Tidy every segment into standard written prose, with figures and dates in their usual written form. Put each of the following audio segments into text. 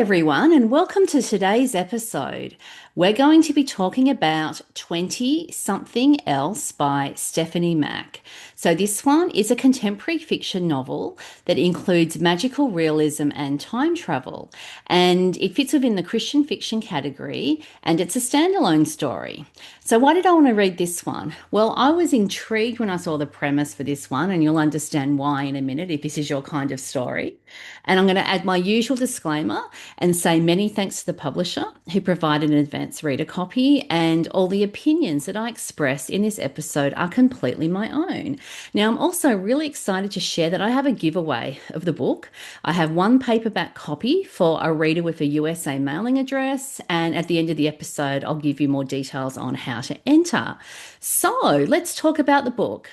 everyone, and welcome to today's episode. We're going to be talking about 20 Something Else by Stephanie Mack. So, this one is a contemporary fiction novel that includes magical realism and time travel, and it fits within the Christian fiction category, and it's a standalone story. So, why did I want to read this one? Well, I was intrigued when I saw the premise for this one, and you'll understand why in a minute if this is your kind of story. And I'm going to add my usual disclaimer and say many thanks to the publisher who provided an advance reader copy, and all the opinions that I express in this episode are completely my own. Now, I'm also really excited to share that I have a giveaway of the book. I have one paperback copy for a reader with a USA mailing address, and at the end of the episode, I'll give you more details on how to enter. So, let's talk about the book.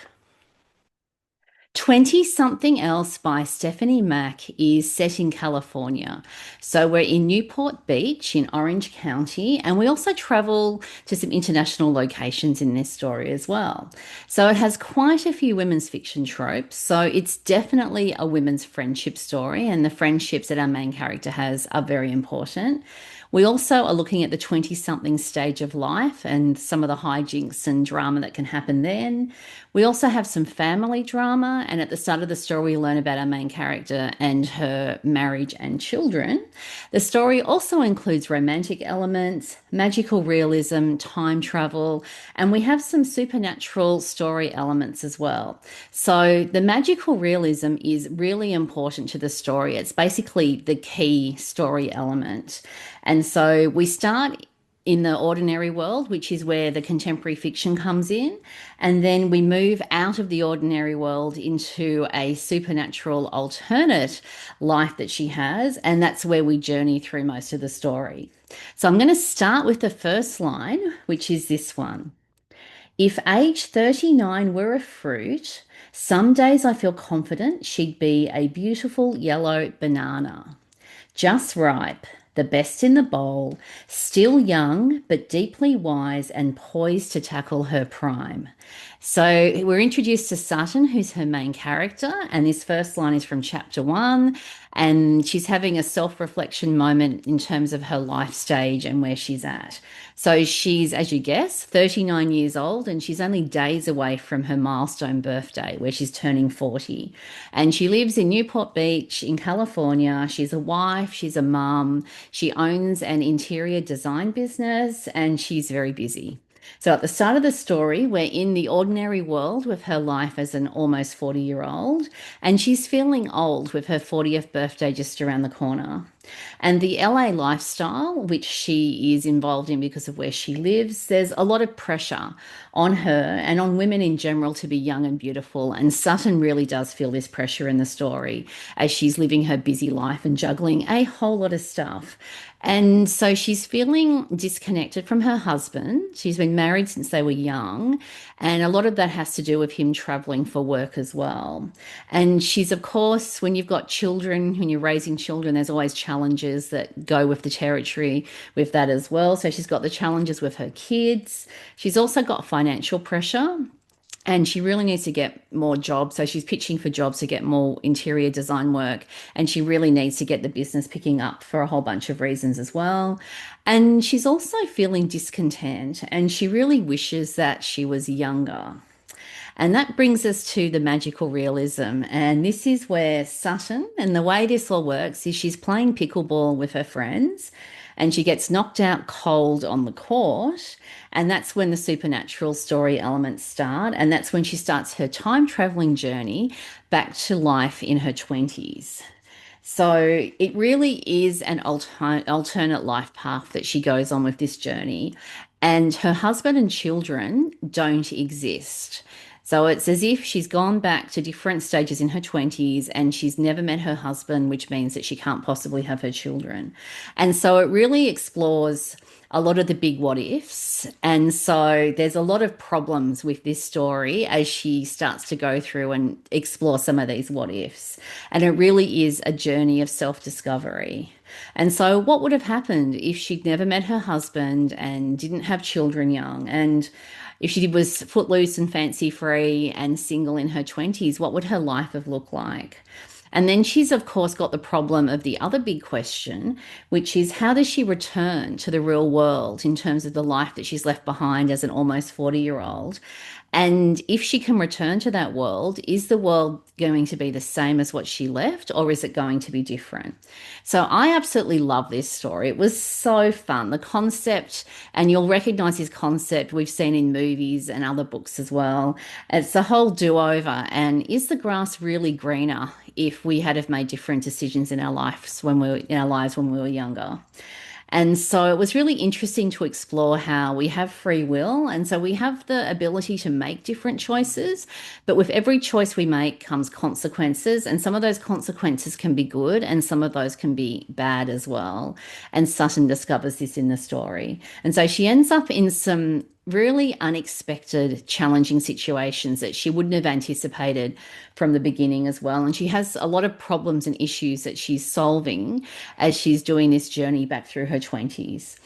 20 Something Else by Stephanie Mack is set in California. So we're in Newport Beach in Orange County, and we also travel to some international locations in this story as well. So it has quite a few women's fiction tropes. So it's definitely a women's friendship story, and the friendships that our main character has are very important. We also are looking at the 20 something stage of life and some of the hijinks and drama that can happen then. We also have some family drama, and at the start of the story, we learn about our main character and her marriage and children. The story also includes romantic elements, magical realism, time travel, and we have some supernatural story elements as well. So, the magical realism is really important to the story. It's basically the key story element. And so we start in the ordinary world, which is where the contemporary fiction comes in. And then we move out of the ordinary world into a supernatural alternate life that she has. And that's where we journey through most of the story. So I'm going to start with the first line, which is this one. If age 39 were a fruit, some days I feel confident she'd be a beautiful yellow banana. Just ripe, the best in the bowl, still young but deeply wise and poised to tackle her prime. So we're introduced to Sutton, who's her main character, and this first line is from chapter one, and she's having a self-reflection moment in terms of her life stage and where she's at. So she's, as you guess, 39 years old, and she's only days away from her milestone birthday, where she's turning 40. And she lives in Newport Beach in California. She's a wife, she's a mum, she owns an interior design business, and she's very busy. So at the start of the story, we're in the ordinary world with her life as an almost 40-year-old, and she's feeling old with her 40th birthday just around the corner. And the LA lifestyle, which she is involved in because of where she lives, there's a lot of pressure on her and on women in general to be young and beautiful. And Sutton really does feel this pressure in the story as she's living her busy life and juggling a whole lot of stuff. And so she's feeling disconnected from her husband. She's been married since they were young, and a lot of that has to do with him traveling for work as well. And she's, of course, when you've got children, when you're raising children, there's always challenges that go with the territory with that as well. So she's got the challenges with her kids. She's also got financial pressure, and she really needs to get more jobs. So she's pitching for jobs to get more interior design work. And she really needs to get the business picking up for a whole bunch of reasons as well. And she's also feeling discontent, and she really wishes that she was younger. And that brings us to the magical realism. And this is where Sutton, and the way this all works is she's playing pickleball with her friends, and she gets knocked out cold on the court. And that's when the supernatural story elements start. And that's when she starts her time traveling journey back to life in her 20s. So it really is an alternate life path that she goes on with this journey. And her husband and children don't exist. So it's as if she's gone back to different stages in her 20s and she's never met her husband, which means that she can't possibly have her children. And so it really explores a lot of the big what ifs. And so there's a lot of problems with this story as she starts to go through and explore some of these what ifs. And it really is a journey of self-discovery. And so what would have happened if she'd never met her husband and didn't have children young? And if she was footloose and fancy free and single in her 20s, what would her life have looked like? And then she's, of course, got the problem of the other big question, which is how does she return to the real world in terms of the life that she's left behind as an almost 40-year-old? And if she can return to that world, is the world going to be the same as what she left, or is it going to be different? So I absolutely love this story. It was so fun. The concept, and you'll recognize his concept, we've seen in movies and other books as well. It's the whole do-over. And is the grass really greener if we had have made different decisions in our lives when we were younger? And so it was really interesting to explore how we have free will. And so we have the ability to make different choices. But with every choice we make comes consequences. And some of those consequences can be good and some of those can be bad as well. And Sutton discovers this in the story. And so she ends up in some really unexpected, challenging situations that she wouldn't have anticipated from the beginning as well. And she has a lot of problems and issues that she's solving as she's doing this journey back through her 20s.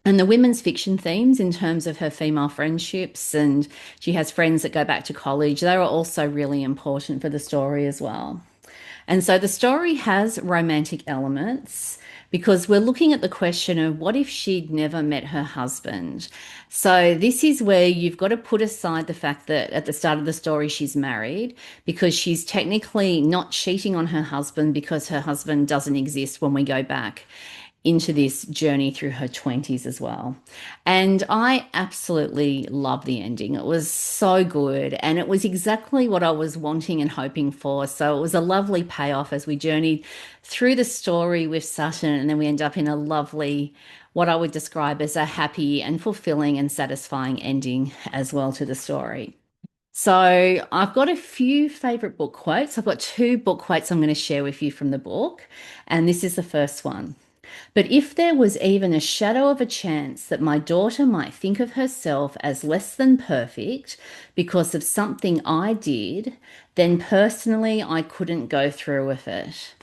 And the women's fiction themes in terms of her female friendships, and she has friends that go back to college, they were also really important for the story as well. And so the story has romantic elements because we're looking at the question of what if she'd never met her husband? So this is where you've got to put aside the fact that at the start of the story she's married because she's technically not cheating on her husband because her husband doesn't exist when we go back into this journey through her 20s as well. And I absolutely love the ending. It was so good and it was exactly what I was wanting and hoping for. So it was a lovely payoff as we journeyed through the story with Sutton and then we end up in a lovely, what I would describe as a happy and fulfilling and satisfying ending as well to the story. So I've got a few favorite book quotes. I've got two book quotes I'm going to share with you from the book, and this is the first one. But if there was even a shadow of a chance that my daughter might think of herself as less than perfect because of something I did, then personally I couldn't go through with it.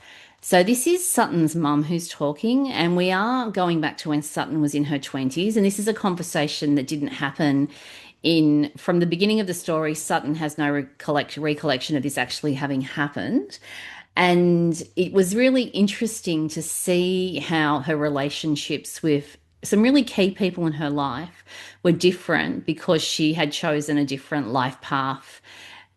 So this is Sutton's mum who's talking, and we are going back to when Sutton was in her 20s, and this is a conversation that didn't happen in from the beginning of the story. Sutton has no recollection of this actually having happened. And it was really interesting to see how her relationships with some really key people in her life were different because she had chosen a different life path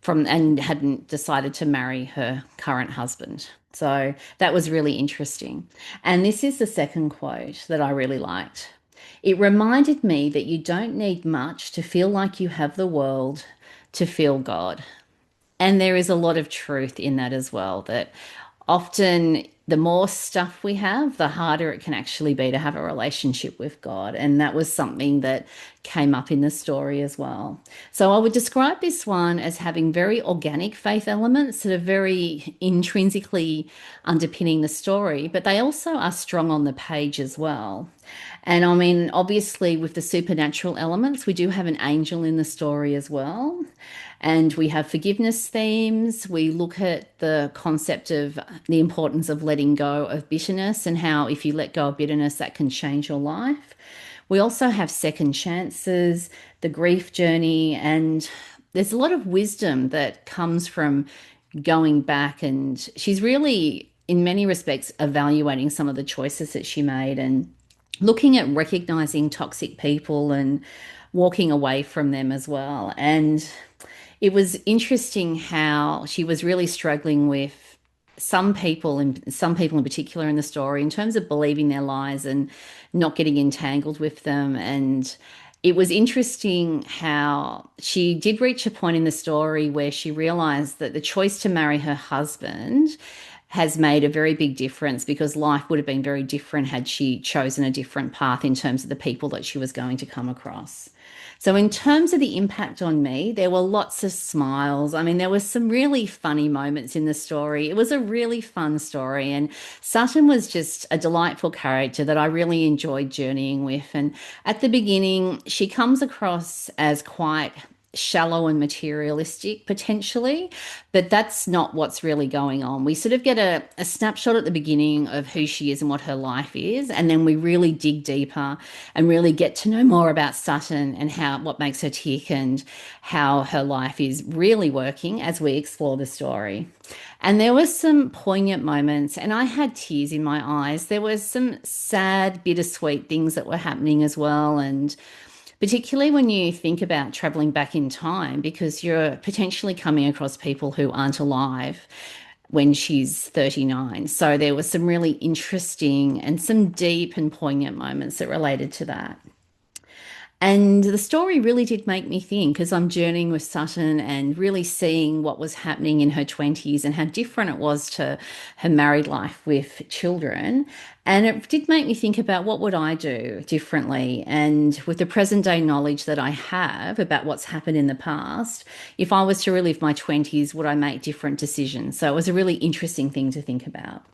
from and hadn't decided to marry her current husband. So that was really interesting. And this is the second quote that I really liked. It reminded me that you don't need much to feel like you have the world to feel God. And there is a lot of truth in that as well, that often the more stuff we have, the harder it can actually be to have a relationship with God. And that was something that came up in the story as well. So I would describe this one as having very organic faith elements that are very intrinsically underpinning the story, but they also are strong on the page as well. And I mean, obviously, with the supernatural elements, we do have an angel in the story as well. And we have forgiveness themes. We look at the concept of the importance of letting go of bitterness and how, if you let go of bitterness, that can change your life. We also have second chances, the grief journey, and there's a lot of wisdom that comes from going back. And she's really, in many respects, evaluating some of the choices that she made and looking at recognizing toxic people and walking away from them as well. And it was interesting how she was really struggling with some people in particular in the story in terms of believing their lies and not getting entangled with them. And it was interesting how she did reach a point in the story where she realized that the choice to marry her husband has made a very big difference because life would have been very different had she chosen a different path in terms of the people that she was going to come across. So in terms of the impact on me, there were lots of smiles. I mean, there were some really funny moments in the story. It was a really fun story, and Sutton was just a delightful character that I really enjoyed journeying with. And at the beginning, she comes across as quite shallow and materialistic potentially, but that's not what's really going on. We sort of get a snapshot at the beginning of who she is and what her life is, and then we really dig deeper and really get to know more about Sutton and how what makes her tick and how her life is really working as we explore the story. And there were some poignant moments, and I had tears in my eyes. There was some sad, bittersweet things that were happening as well, and particularly when you think about traveling back in time, because you're potentially coming across people who aren't alive when she's 39. So there was some really interesting and some deep and poignant moments that related to that. And the story really did make me think as I'm journeying with Sutton and really seeing what was happening in her 20s and how different it was to her married life with children. And it did make me think about what would I do differently. And with the present day knowledge that I have about what's happened in the past, if I was to relive my 20s, would I make different decisions? So it was a really interesting thing to think about.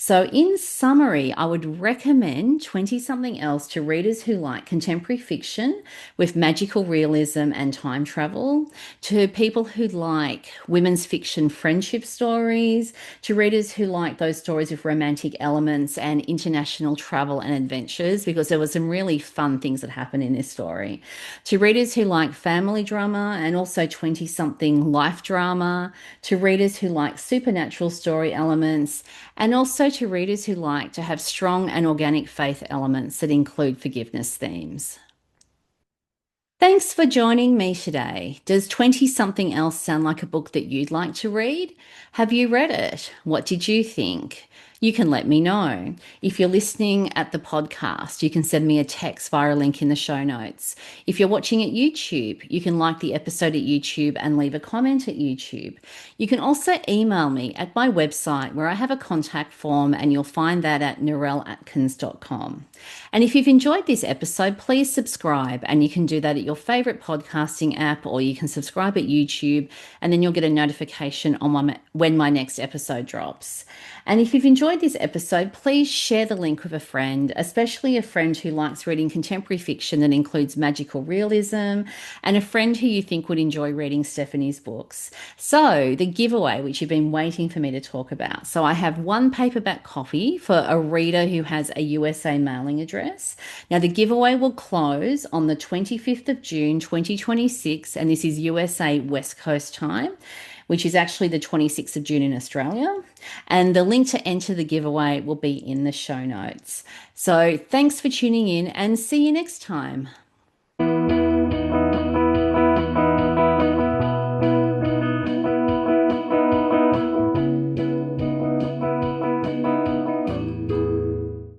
So, in summary, I would recommend 20 something else to readers who like contemporary fiction with magical realism and time travel, to people who like women's fiction friendship stories, to readers who like those stories with romantic elements and international travel and adventures, because there were some really fun things that happen in this story, to readers who like family drama and also 20 something life drama, to readers who like supernatural story elements, and also to readers who like to have strong and organic faith elements that include forgiveness themes. Thanks for joining me today. Does 20 something else sound like a book that you'd like to read? Have you read it? What did you think? You can let me know. If you're listening at the podcast, you can send me a text via a link in the show notes. If you're watching at YouTube, you can like the episode at YouTube and leave a comment at YouTube. You can also email me at my website where I have a contact form, and you'll find that at narelleatkins.com. And if you've enjoyed this episode, please subscribe, and you can do that at your favorite podcasting app, or you can subscribe at YouTube, and then you'll get a notification on when my next episode drops. And if you've enjoyed this episode, please share the link with a friend, especially a friend who likes reading contemporary fiction that includes magical realism, and a friend who you think would enjoy reading Stephanie's books. So, the giveaway, which you've been waiting for me to talk about. So, I have one paperback copy for a reader who has a USA mailing address. Now, the giveaway will close on the 25th of June 2026, and this is USA West Coast time, which is actually the 26th of June in Australia. And the link to enter the giveaway will be in the show notes. So thanks for tuning in, and see you next time.